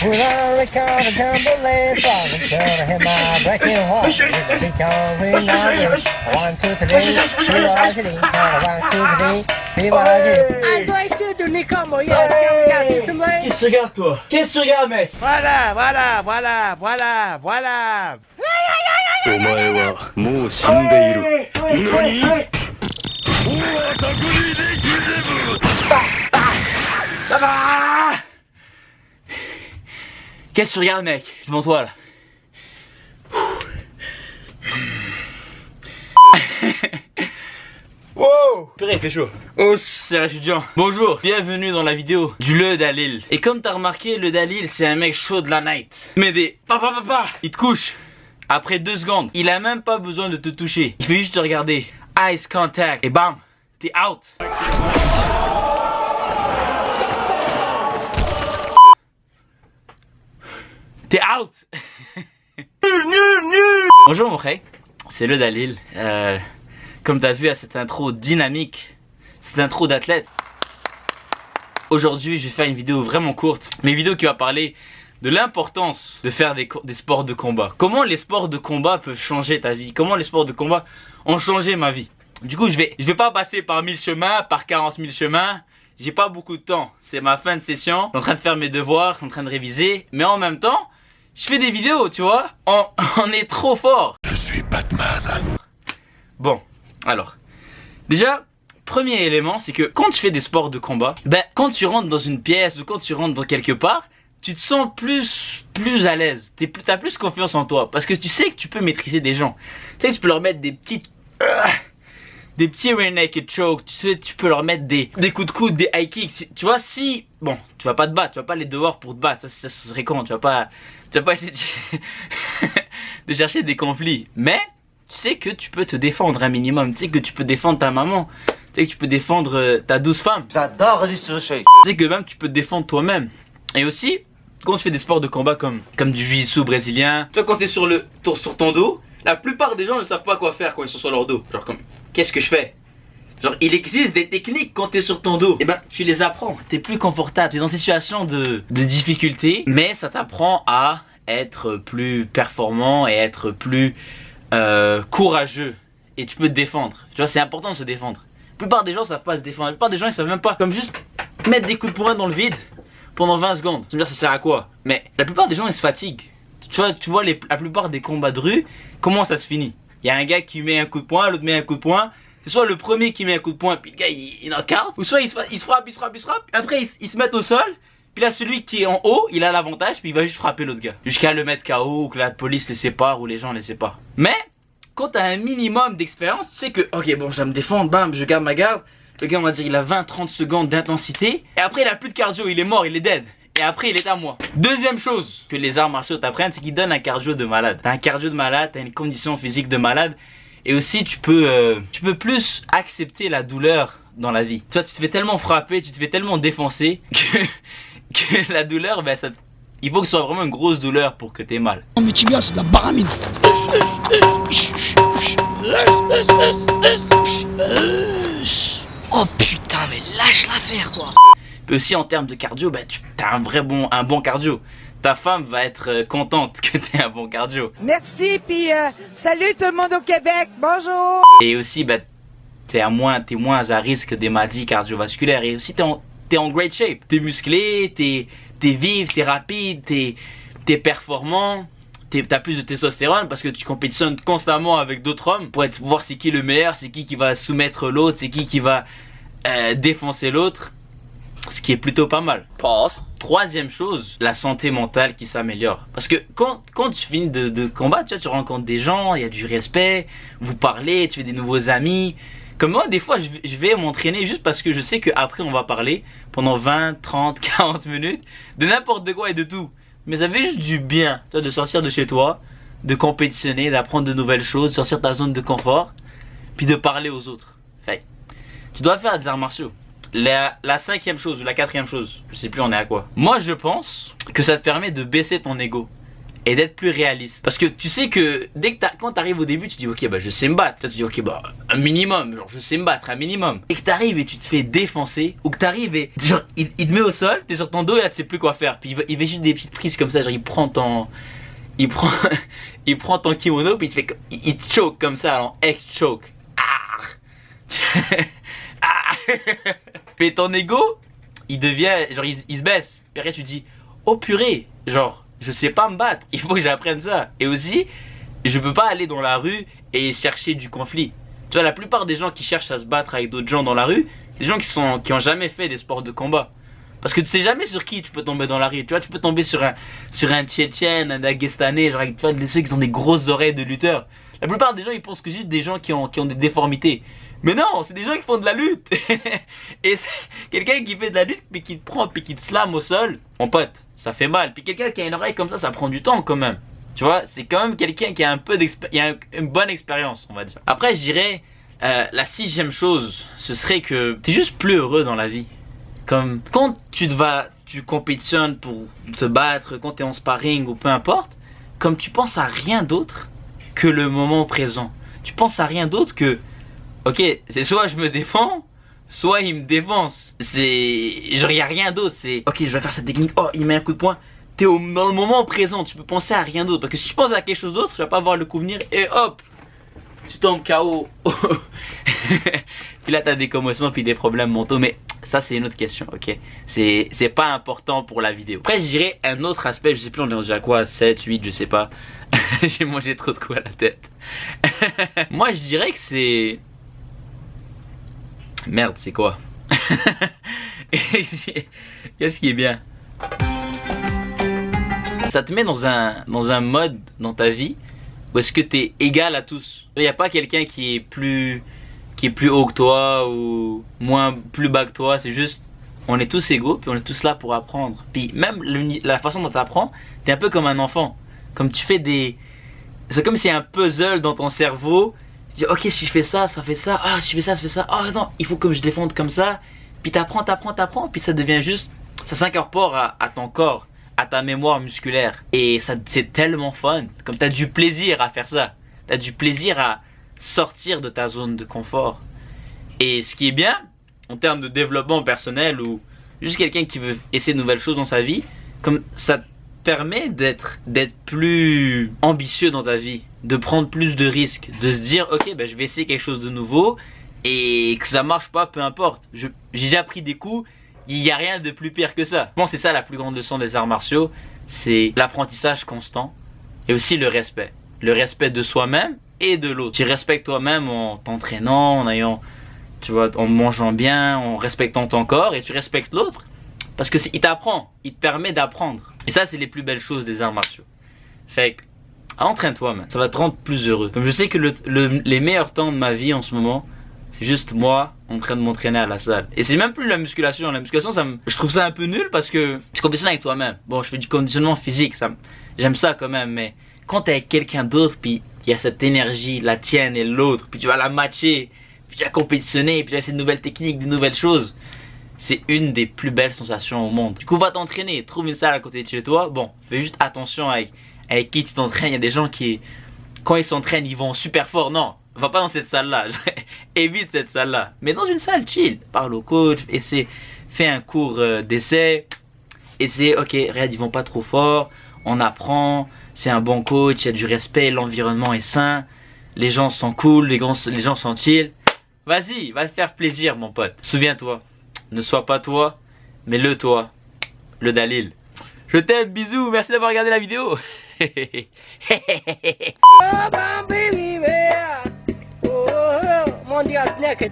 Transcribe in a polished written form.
Qu'est-ce que tu regardes, toi? Qu'est-ce que tu regardes, mec? Voilà. お前はもう死んでいる。何？ Qu'est-ce que tu regardes, mec? Devant toi, là. Wow! Purée, il fait chaud. Oh, c'est étudiant. Bonjour, bienvenue dans la vidéo du Le Dalil. Et comme t'as remarqué, Le Dalil, c'est un mec chaud de la night. Mais des papa, il te couche. Après 2 secondes, il a même pas besoin de te toucher. Il fait juste te regarder. Eyes contact. Et bam, t'es out. T'es out. Bonjour mon frère, c'est Le Dalil. Comme t'as vu à cette intro dynamique, cette intro d'athlète, aujourd'hui je vais faire une vidéo vraiment courte, mais une vidéo qui va parler de l'importance de faire des sports de combat. Comment les sports de combat peuvent changer ta vie, comment les sports de combat ont changé ma vie. Du coup je vais pas passer par 1000 chemins, par 40 000 chemins. J'ai pas beaucoup de temps, c'est ma fin de session, je suis en train de faire mes devoirs, je suis en train de réviser, mais en même temps je fais des vidéos, tu vois. On est trop fort. Je suis Batman. Bon, alors, déjà, premier élément, c'est que quand tu fais des sports de combat, ben, quand tu rentres dans une pièce ou quand tu rentres dans quelque part, tu te sens plus à l'aise. T'as plus confiance en toi parce que tu sais que tu peux maîtriser des gens. Tu sais que tu peux leur mettre des petits rear naked choke, tu sais, tu peux leur mettre des coups de coude, des high kicks. Tu vois, si, bon, tu vas pas te battre, tu vas pas aller dehors pour te battre, ça serait con, tu vas pas essayer de chercher des conflits. Mais tu sais que tu peux te défendre un minimum, tu sais que tu peux défendre ta maman, tu sais que tu peux défendre ta douce femme. J'adore les sushis. Tu sais que même tu peux te défendre toi-même. Et aussi, quand tu fais des sports de combat comme du jiu-jitsu brésilien, tu vois, quand tu es sur ton dos, la plupart des gens ne savent pas quoi faire quand ils sont sur leur dos. Genre comme, qu'est-ce que je fais? Genre, il existe des techniques quand t'es sur ton dos. Et ben, tu les apprends. T'es plus confortable. T'es dans des situations de difficulté. Mais ça t'apprend à être plus performant et être plus courageux. Et tu peux te défendre. Tu vois, c'est important de se défendre. La plupart des gens savent pas se défendre. La plupart des gens, ils savent même pas. Comme juste mettre des coups de poing dans le vide pendant 20 secondes. Tu me dire, ça sert à quoi? Mais la plupart des gens, ils se fatiguent. Tu vois la plupart des combats de rue, comment ça se finit? Il y a un gars qui met un coup de poing, l'autre met un coup de poing. C'est soit le premier qui met un coup de poing, puis le gars il knock-out, ou soit il se frappe, après ils se mettent au sol, puis là celui qui est en haut, il a l'avantage, puis il va juste frapper l'autre gars. Jusqu'à le mettre KO, ou que la police les sépare, ou les gens les séparent. Mais, quand t'as un minimum d'expérience, tu sais que, ok bon, je vais me défendre, bam, je garde ma garde, le gars on va dire il a 20-30 secondes d'intensité, et après il a plus de cardio, il est mort, il est dead. Et après il est à moi. Deuxième chose que les arts martiaux t'apprennent, c'est qu'ils donnent un cardio de malade. T'as un cardio de malade, t'as une condition physique de malade. Et aussi tu peux plus accepter la douleur dans la vie. Toi tu te fais tellement frapper, tu te fais tellement défoncer que la douleur, ben, il faut que ce soit vraiment une grosse douleur pour que t'aies mal. Non mais Tibia c'est de la baramine. Oh putain mais lâche l'affaire quoi. Et aussi en termes de cardio, ben, t'as un bon cardio. Ta femme va être contente que tu aies un bon cardio. Merci, puis salut tout le monde au Québec, bonjour. Et aussi, bah, t'es moins à risque des maladies cardiovasculaires. Et aussi, t'es en great shape. T'es musclé, t'es vif, t'es rapide, t'es performant. T'as plus de testostérone parce que tu compétitionnes constamment avec d'autres hommes pour voir c'est qui le meilleur, c'est qui va soumettre l'autre, c'est qui va défoncer l'autre. Ce qui est plutôt pas mal. Pause. Troisième chose, la santé mentale qui s'améliore. Parce que quand tu finis de combattre, tu vois, tu rencontres des gens, il y a du respect, vous parlez, tu fais des nouveaux amis. Comme moi, des fois, je vais m'entraîner juste parce que je sais qu'après, on va parler pendant 20, 30, 40 minutes de n'importe quoi et de tout. Mais ça fait juste du bien, tu vois, de sortir de chez toi, de compétitionner, d'apprendre de nouvelles choses, de sortir de ta zone de confort, puis de parler aux autres. Fait, tu dois faire des arts martiaux. La cinquième chose ou la quatrième chose, je sais plus on est à quoi. Moi je pense que ça te permet de baisser ton ego. et d'être plus réaliste. Parce que tu sais que quand t'arrives au début, tu dis ok, bah je sais me battre. Toi, tu dis ok, bah un minimum, genre je sais me battre, un minimum. Et que t'arrives et tu te fais défoncer, ou que t'arrives et genre il te met au sol, t'es sur ton dos et là tu sais plus quoi faire. Puis il fait juste des petites prises comme ça, genre il prend ton kimono, puis il te choke comme ça, en ex-choke. Puis ton ego, il devient, genre il se baisse. Puis après tu dis, oh purée, genre je sais pas me battre, il faut que j'apprenne ça. Et aussi, je peux pas aller dans la rue et chercher du conflit. Tu vois, la plupart des gens qui cherchent à se battre avec d'autres gens dans la rue, des gens qui ont jamais fait des sports de combat. Parce que tu sais jamais sur qui tu peux tomber dans la rue. Tu vois, tu peux tomber sur un Tchétchène, un Dagestanais, genre tu vois, ceux qui ont des grosses oreilles de lutteurs. La plupart des gens ils pensent que c'est juste des gens qui ont des déformités. Mais non, c'est des gens qui font de la lutte. Et quelqu'un qui fait de la lutte puis qui te prend puis qui te slame au sol, mon pote, ça fait mal. Puis quelqu'un qui a une oreille comme ça prend du temps quand même. Tu vois, c'est quand même quelqu'un qui a un peu une bonne expérience, on va dire. Après, je dirais la 6e chose, ce serait que t'es juste plus heureux dans la vie. Comme quand tu compétitionnes pour te battre, quand t'es en sparring ou peu importe, comme tu penses à rien d'autre que le moment présent. Tu penses à rien d'autre que ok, c'est soit je me défends, soit il me défonce. C'est genre y a rien d'autre, c'est ok, je vais faire cette technique, oh il met un coup de poing. T'es dans le moment présent, tu peux penser à rien d'autre. Parce que si tu penses à quelque chose d'autre, tu vas pas voir le coup venir et hop, tu tombes KO. Puis là t'as des commotions puis des problèmes mentaux, mais ça c'est une autre question, ok. C'est pas important pour la vidéo. Après je dirais un autre aspect, je sais plus on est rendu à quoi, 7, 8, je sais pas. J'ai mangé trop de coups à la tête. Moi je dirais que c'est... Merde, c'est quoi? Qu'est-ce qui est bien? Ça te met dans un mode dans ta vie où est-ce que t'es égal à tous. Il n'y a pas quelqu'un qui est plus haut que toi ou plus bas que toi. C'est juste, on est tous égaux puis on est tous là pour apprendre. Puis même la façon dont tu apprends, t'es un peu comme un enfant. Comme tu fais c'est comme si un puzzle dans ton cerveau. Tu dis ok, si je fais ça, ça fait ça. Ah, si je fais ça, ça fait ça. Ah non, il faut que je défende comme ça. Puis t'apprends. Puis ça devient juste, ça s'incorpore à ton corps, à ta mémoire musculaire. Et ça, c'est tellement fun. Comme t'as du plaisir à faire ça. T'as du plaisir à sortir de ta zone de confort. Et ce qui est bien, en termes de développement personnel ou juste quelqu'un qui veut essayer de nouvelles choses dans sa vie, comme ça te permet d'être plus ambitieux dans ta vie, de prendre plus de risques, de se dire ok, ben je vais essayer quelque chose de nouveau et que ça marche pas, peu importe. J'ai déjà pris des coups, il n'y a rien de plus pire que ça. Je pense que c'est ça la plus grande leçon des arts martiaux, c'est l'apprentissage constant et aussi le respect. Le respect de soi-même et de l'autre. Tu respectes toi-même en t'entraînant, en mangeant bien, en respectant ton corps, et tu respectes l'autre parce que il t'apprend, il te permet d'apprendre. Et ça c'est les plus belles choses des arts martiaux. Fait que entraîne-toi, man. Ça va te rendre plus heureux. Comme je sais que les meilleurs temps de ma vie en ce moment, c'est juste moi en train de m'entraîner à la salle. Et c'est même plus la musculation. La musculation, je trouve ça un peu nul parce que tu conditionnes avec toi-même. Bon, je fais du conditionnement physique, j'aime ça quand même, mais quand t'es avec quelqu'un d'autre, puis il y a cette énergie, la tienne et l'autre, puis tu vas la matcher, puis tu vas compétitionner, puis tu vas essayer de nouvelles techniques, de nouvelles choses. C'est une des plus belles sensations au monde. Du coup, va t'entraîner, trouve une salle à côté de chez toi. Bon, fais juste attention avec qui tu t'entraînes. Il y a des gens qui, quand ils s'entraînent, ils vont super fort. Non, va pas dans cette salle-là. Évite cette salle-là. Mais dans une salle chill, parle au coach, fais un cours d'essai. Essaie, ok, regarde, ils vont pas trop fort. On apprend, c'est un bon coach, il y a du respect, l'environnement est sain. Les gens sont cool, les gens sont chill. Vas-y, va te faire plaisir, mon pote. Souviens-toi, ne sois pas toi, mais le toi, le Dalil. Je t'aime, bisous, merci d'avoir regardé la vidéo. Mondial naked.